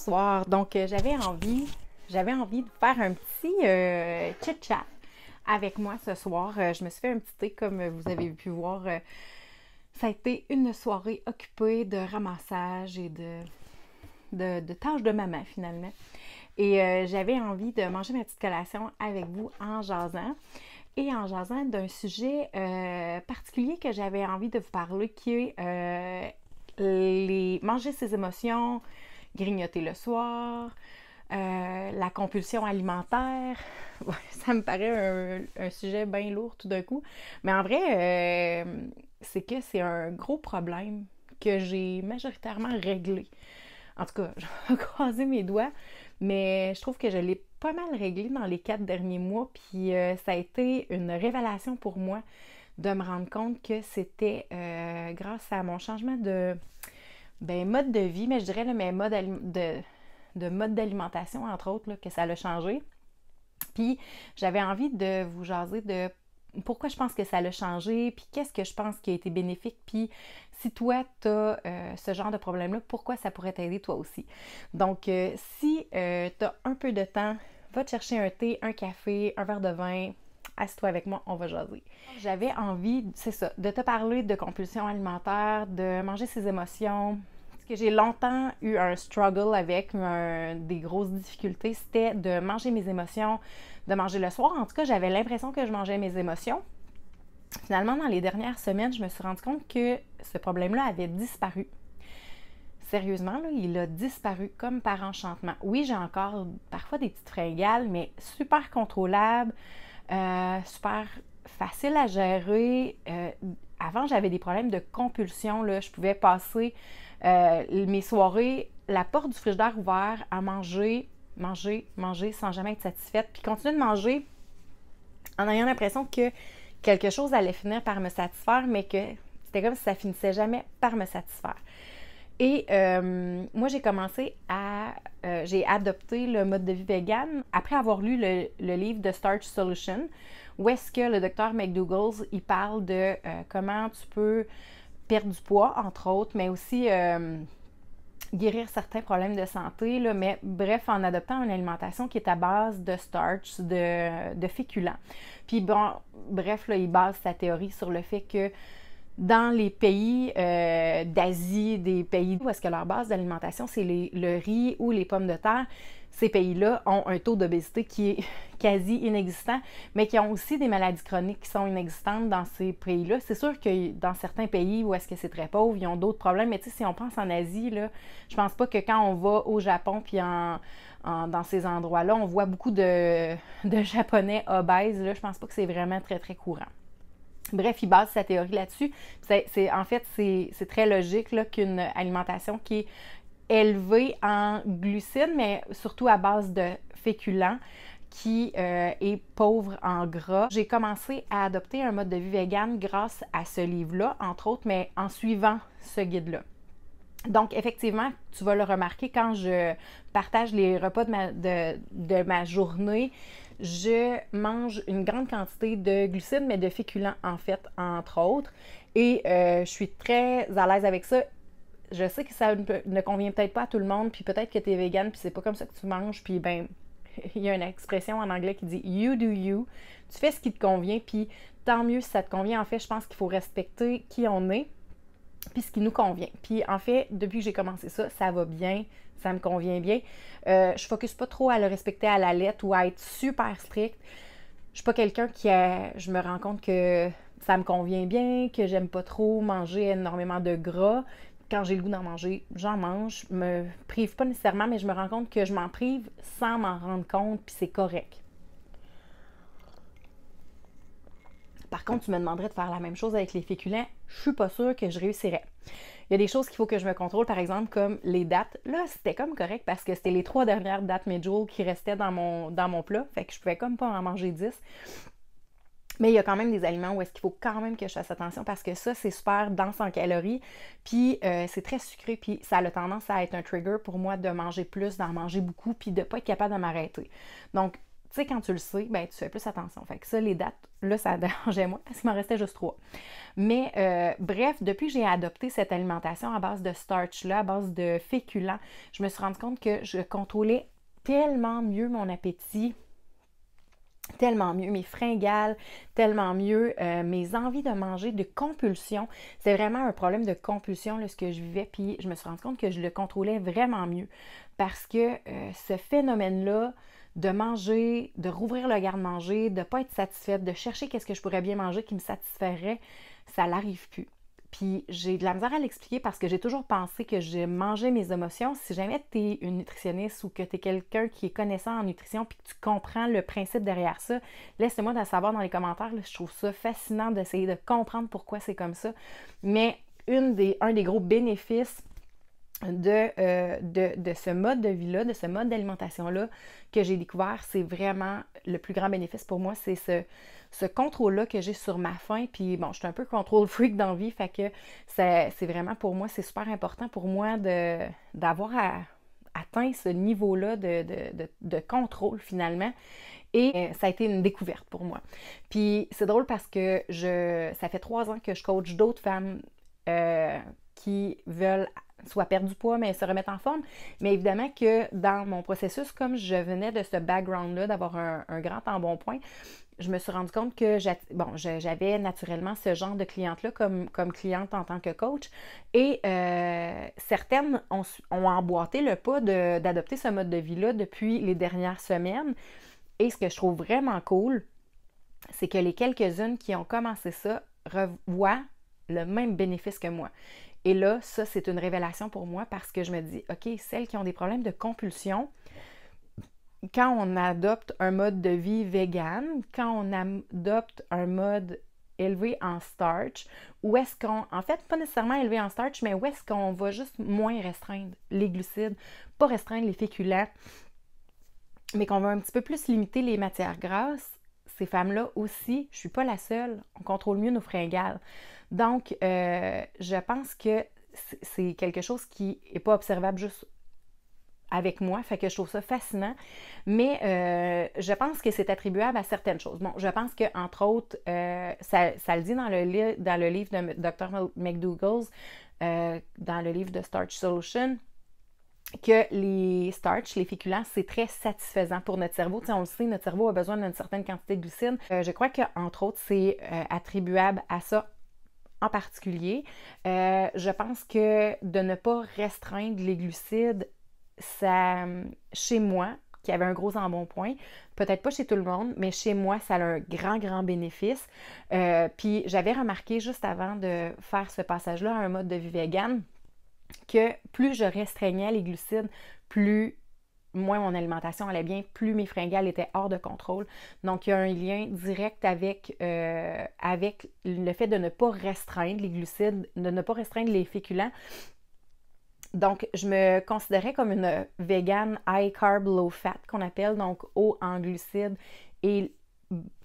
Bonsoir. Donc, j'avais envie de faire un petit chit-chat avec moi ce soir. Je me suis fait un petit thé, comme vous avez pu voir. Ça a été une soirée occupée de ramassage et de tâches de maman, finalement. Et j'avais envie de manger ma petite collation avec vous en jasant. Et en jasant d'un sujet particulier que j'avais envie de vous parler, qui est manger ses émotions, grignoter le soir, la compulsion alimentaire. Ouais, ça me paraît un sujet bien lourd tout d'un coup. Mais en vrai, c'est que c'est un gros problème que j'ai majoritairement réglé. En tout cas, je vais croiser mes doigts, mais je trouve que je l'ai pas mal réglé dans les 4 derniers mois. Puis ça a été une révélation pour moi de me rendre compte que c'était grâce à mon changement de mode de vie, mais je dirais là, mais de mode d'alimentation, entre autres, là, que ça l'a changé. Puis j'avais envie de vous jaser de pourquoi je pense que ça l'a changé, puis qu'est-ce que je pense qui a été bénéfique, puis si toi, tu as ce genre de problème-là, pourquoi ça pourrait t'aider toi aussi. Donc, si tu as un peu de temps, va te chercher un thé, un café, un verre de vin, assieds-toi avec moi, on va jaser. J'avais envie, c'est ça, de te parler de compulsion alimentaire, de manger ses émotions. Ce que j'ai longtemps eu un struggle avec, des grosses difficultés, c'était de manger mes émotions, de manger le soir. En tout cas, j'avais l'impression que je mangeais mes émotions. Finalement, dans les dernières semaines, je me suis rendu compte que ce problème-là avait disparu. Sérieusement, là, il a disparu comme par enchantement. Oui, j'ai encore parfois des petites fringales, mais super contrôlables, super facile à gérer. Avant, j'avais des problèmes de compulsion. Là. Je pouvais passer mes soirées, la porte du frigidaire ouverte, à manger sans jamais être satisfaite, puis continuer de manger en ayant l'impression que quelque chose allait finir par me satisfaire, mais que c'était comme si ça finissait jamais par me satisfaire. Et moi, j'ai adopté le mode de vie vegan après avoir lu le livre de Starch Solution, où est-ce que le docteur McDougall, il parle de comment tu peux perdre du poids, entre autres, mais aussi guérir certains problèmes de santé, là, mais bref, en adoptant une alimentation qui est à base de starch, de féculents. Puis bon, bref, là, il base sa théorie sur le fait que dans les pays d'Asie, des pays où est-ce que leur base d'alimentation, c'est le riz ou les pommes de terre, ces pays-là ont un taux d'obésité qui est quasi inexistant, mais qui ont aussi des maladies chroniques qui sont inexistantes dans ces pays-là. C'est sûr que dans certains pays où est-ce que c'est très pauvre, ils ont d'autres problèmes, mais tu sais, si on pense en Asie, là, je pense pas que quand on va au Japon puis dans ces endroits-là, on voit beaucoup de Japonais obèses. Là, je pense pas que c'est vraiment très, très courant. Bref, il base sa théorie là-dessus. En fait, c'est très logique là, qu'une alimentation qui est élevée en glucides, mais surtout à base de féculents, qui est pauvre en gras. J'ai commencé à adopter un mode de vie vegan grâce à ce livre-là, entre autres, mais en suivant ce guide-là. Donc, effectivement, tu vas le remarquer quand je partage les repas de ma journée, je mange une grande quantité de glucides, mais de féculents, en fait, entre autres. Et je suis très à l'aise avec ça. Je sais que ça ne convient peut-être pas à tout le monde, puis peut-être que tu es végane, puis c'est pas comme ça que tu manges, puis ben, il y a une expression en anglais qui dit « you do you ». Tu fais ce qui te convient, puis tant mieux si ça te convient. En fait, je pense qu'il faut respecter qui on est, puis ce qui nous convient. Puis en fait, depuis que j'ai commencé ça va bien, ça me convient bien. Je focus pas trop à le respecter à la lettre ou à être super strict. Je suis pas quelqu'un je me rends compte que ça me convient bien, que j'aime pas trop manger énormément de gras. Quand j'ai le goût d'en manger, j'en mange. Je me prive pas nécessairement, mais je me rends compte que je m'en prive sans m'en rendre compte, puis c'est correct. Par contre, tu me demanderais de faire la même chose avec les féculents. Je suis pas sûre que je réussirais. Il y a des choses qu'il faut que je me contrôle, par exemple, comme les dates. Là, c'était comme correct parce que c'était les 3 dernières dates Medjool qui restaient dans mon plat. Fait que je pouvais comme pas en manger 10. Mais il y a quand même des aliments où est-ce qu'il faut quand même que je fasse attention parce que ça, c'est super dense en calories. Puis c'est très sucré, puis ça a tendance à être un trigger pour moi de manger plus, d'en manger beaucoup, puis de pas être capable de m'arrêter. Donc, tu sais, quand tu le sais, ben tu fais plus attention. Fait que ça, les dates, là, ça dérangeait moi parce qu'il m'en restait juste 3. Mais bref, depuis que j'ai adopté cette alimentation à base de starch-là, à base de féculents, je me suis rendu compte que je contrôlais tellement mieux mon appétit, tellement mieux mes fringales, tellement mieux mes envies de manger, de compulsion. C'est vraiment un problème de compulsion, là, ce que je vivais, puis je me suis rendu compte que je le contrôlais vraiment mieux parce que ce phénomène-là de manger, de rouvrir le garde-manger, de ne pas être satisfaite, de chercher qu'est-ce que je pourrais bien manger qui me satisferait, ça n'arrive plus. Puis j'ai de la misère à l'expliquer parce que j'ai toujours pensé que je mangeais mes émotions. Si jamais tu es une nutritionniste ou que tu es quelqu'un qui est connaissant en nutrition puis que tu comprends le principe derrière ça, laisse-moi le savoir dans les commentaires. Là, je trouve ça fascinant d'essayer de comprendre pourquoi c'est comme ça. Mais un des gros bénéfices de ce mode de vie-là, de ce mode d'alimentation-là que j'ai découvert, c'est vraiment le plus grand bénéfice pour moi, c'est ce contrôle-là que j'ai sur ma faim. Puis bon, je suis un peu contrôle freak dans la vie, fait que c'est vraiment pour moi, c'est super important pour moi d'avoir atteint ce niveau-là de contrôle finalement. Et ça a été une découverte pour moi. Puis c'est drôle parce que ça fait 3 ans que je coach d'autres femmes qui veulent soit perdre du poids, mais se remettre en forme. Mais évidemment que dans mon processus, comme je venais de ce background-là, d'avoir un grand embonpoint, je me suis rendu compte que j'avais naturellement ce genre de cliente-là comme cliente en tant que coach. Et certaines ont emboîté le pas d'adopter ce mode de vie-là depuis les dernières semaines. Et ce que je trouve vraiment cool, c'est que les quelques-unes qui ont commencé ça revoient le même bénéfice que moi. Et là, ça, c'est une révélation pour moi parce que je me dis, OK, celles qui ont des problèmes de compulsion, quand on adopte un mode de vie vegan, quand on adopte un mode élevé en starch, où est-ce qu'on, en fait, pas nécessairement élevé en starch, mais où est-ce qu'on va juste moins restreindre les glucides, pas restreindre les féculents, mais qu'on va un petit peu plus limiter les matières grasses, ces femmes-là aussi, je suis pas la seule, on contrôle mieux nos fringales. Donc, je pense que c'est quelque chose qui n'est pas observable juste avec moi, fait que je trouve ça fascinant, mais je pense que c'est attribuable à certaines choses. Bon, je pense qu'entre autres, ça le dit dans le livre de Dr. McDougall, dans le livre de Starch Solution, que les starch, les féculents, c'est très satisfaisant pour notre cerveau. Tu sais, on le sait, notre cerveau a besoin d'une certaine quantité de glucides. Je crois qu'entre autres, c'est attribuable à ça en particulier. Je pense que de ne pas restreindre les glucides, ça, chez moi, qui avait un gros embonpoint, peut-être pas chez tout le monde, mais chez moi, ça a un grand, grand bénéfice. Puis j'avais remarqué juste avant de faire ce passage-là à un mode de vie vegan, que plus je restreignais les glucides, moins mon alimentation allait bien, plus mes fringales étaient hors de contrôle. Donc, il y a un lien direct avec le fait de ne pas restreindre les glucides, de ne pas restreindre les féculents. Donc, je me considérais comme une vegan high carb, low fat, qu'on appelle, donc haut en glucides et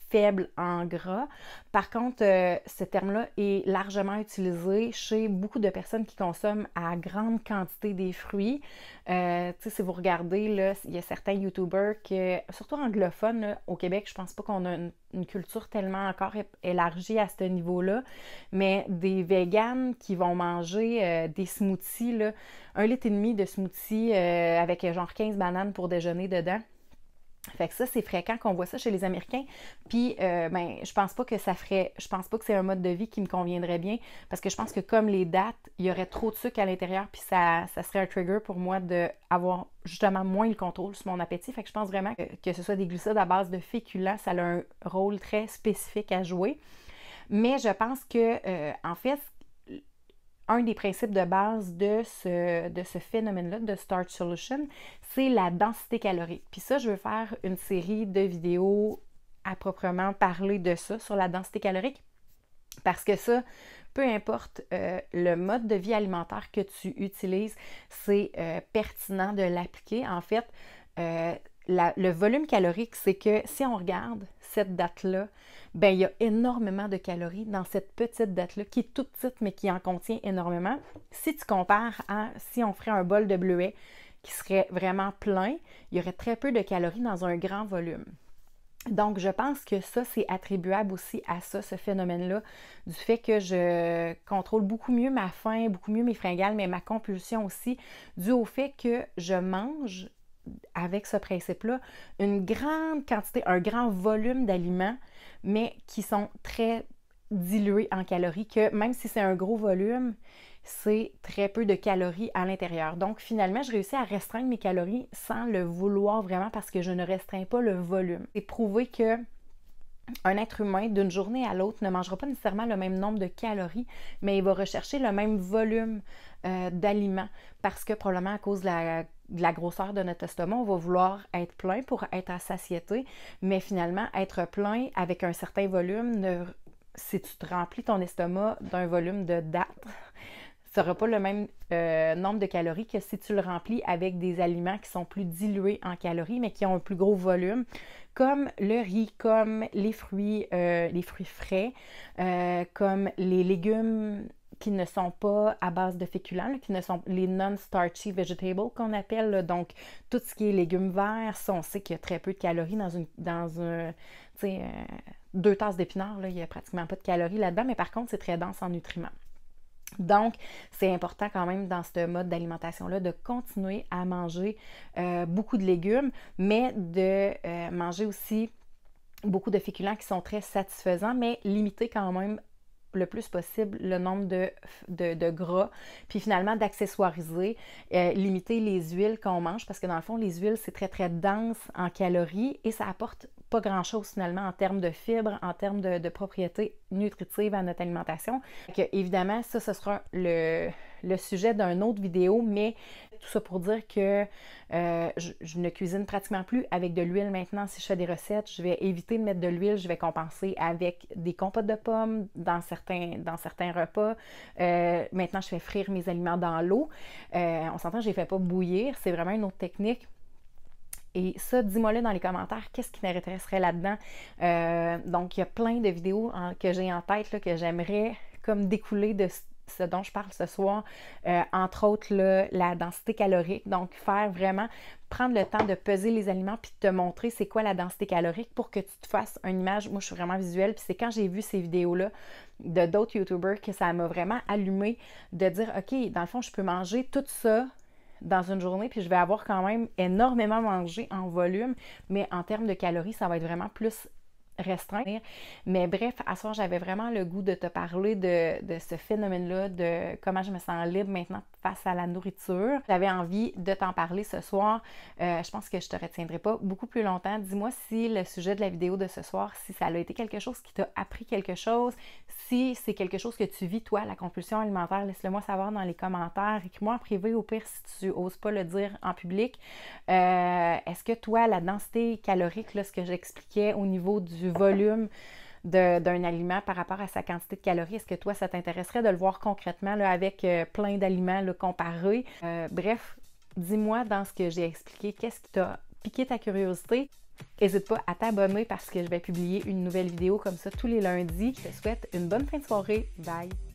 faible en gras. Par contre, ce terme-là est largement utilisé chez beaucoup de personnes qui consomment à grande quantité des fruits. Si vous regardez, là, il y a certains YouTubers, surtout anglophones, là, au Québec, je pense pas qu'on a une culture tellement encore élargie à ce niveau-là, mais des véganes qui vont manger des smoothies, là, 1,5 litre de smoothie avec genre 15 bananes pour déjeuner dedans. Fait que ça, c'est fréquent qu'on voit ça chez les Américains. Puis, je pense pas que je pense pas que c'est un mode de vie qui me conviendrait bien parce que je pense que comme les dates, il y aurait trop de sucre à l'intérieur puis ça serait un trigger pour moi d'avoir justement moins le contrôle sur mon appétit. Fait que je pense vraiment que ce soit des glucides à base de féculents, ça a un rôle très spécifique à jouer. Mais je pense que, en fait, un des principes de base de ce phénomène-là, de Starch Solution, c'est la densité calorique. Puis ça, je veux faire une série de vidéos à proprement parler de ça, sur la densité calorique, parce que ça, peu importe le mode de vie alimentaire que tu utilises, c'est pertinent de l'appliquer. En fait, le volume calorique, c'est que si on regarde cette date-là, ben il y a énormément de calories dans cette petite date-là qui est toute petite mais qui en contient énormément. Si tu compares à si on ferait un bol de bleuets qui serait vraiment plein, il y aurait très peu de calories dans un grand volume. Donc, je pense que ça, c'est attribuable aussi à ça, ce phénomène-là, du fait que je contrôle beaucoup mieux ma faim, beaucoup mieux mes fringales, mais ma compulsion aussi, dû au fait que je mange, avec ce principe-là, une grande quantité, un grand volume d'aliments, mais qui sont très dilués en calories, que même si c'est un gros volume, c'est très peu de calories à l'intérieur. Donc, finalement, je réussis à restreindre mes calories sans le vouloir vraiment parce que je ne restreins pas le volume. C'est prouvé que un être humain, d'une journée à l'autre, ne mangera pas nécessairement le même nombre de calories, mais il va rechercher le même volume d'aliments parce que probablement à cause de la grosseur de notre estomac, on va vouloir être plein pour être à satiété, mais finalement, être plein avec un certain volume, si tu te remplis ton estomac d'un volume de date, ça n'aura pas le même nombre de calories que si tu le remplis avec des aliments qui sont plus dilués en calories, mais qui ont un plus gros volume, comme le riz, comme les fruits frais, comme les légumes qui ne sont pas à base de féculents, là, qui ne sont les non-starchy vegetables qu'on appelle, là. Donc tout ce qui est légumes verts, ça on sait qu'il y a très peu de calories dans un tu sais, 2 tasses d'épinards, là, il n'y a pratiquement pas de calories là-dedans, mais par contre c'est très dense en nutriments. Donc, c'est important quand même dans ce mode d'alimentation-là de continuer à manger beaucoup de légumes, mais de manger aussi beaucoup de féculents qui sont très satisfaisants, mais limiter quand même le plus possible le nombre de gras, puis finalement d'accessoiriser, limiter les huiles qu'on mange, parce que dans le fond, les huiles, c'est très, très dense en calories et ça apporte pas grand-chose finalement en termes de fibres, en termes de propriétés nutritives à notre alimentation. Donc, évidemment, ça, ce sera le sujet d'une autre vidéo, mais tout ça pour dire que je ne cuisine pratiquement plus avec de l'huile maintenant. Si je fais des recettes, je vais éviter de mettre de l'huile, je vais compenser avec des compotes de pommes dans certains repas. Maintenant, je fais frire mes aliments dans l'eau. On s'entend, je ne les fais pas bouillir, c'est vraiment une autre technique. Et ça, dis-moi-le dans les commentaires, qu'est-ce qui m'intéresserait là-dedans? Donc, il y a plein de vidéos que j'ai en tête là, que j'aimerais comme découler de ce dont je parle ce soir, entre autres là, la densité calorique. Donc, prendre le temps de peser les aliments puis de te montrer c'est quoi la densité calorique pour que tu te fasses une image. Moi, je suis vraiment visuelle, puis c'est quand j'ai vu ces vidéos-là de d'autres YouTubers que ça m'a vraiment allumé de dire, OK, dans le fond, je peux manger tout ça dans une journée, puis je vais avoir quand même énormément mangé en volume, mais en termes de calories, ça va être vraiment plus restreint. Mais bref, à ce soir, j'avais vraiment le goût de te parler de ce phénomène-là, de comment je me sens libre maintenant face à la nourriture. J'avais envie de t'en parler ce soir. Je pense que je te retiendrai pas beaucoup plus longtemps. Dis-moi si le sujet de la vidéo de ce soir, si ça a été quelque chose qui t'a appris quelque chose, si c'est quelque chose que tu vis, toi, la compulsion alimentaire, laisse-le-moi savoir dans les commentaires. Écris-moi en privé au pire si tu n'oses pas le dire en public. Est-ce que toi, la densité calorique, là, ce que j'expliquais au niveau du volume d'un aliment par rapport à sa quantité de calories, est-ce que toi, ça t'intéresserait de le voir concrètement là, avec plein d'aliments là, comparés? Bref, dis-moi dans ce que j'ai expliqué, qu'est-ce qui t'a piqué ta curiosité? N'hésite pas à t'abonner parce que je vais publier une nouvelle vidéo comme ça tous les lundis. Je te souhaite une bonne fin de soirée. Bye!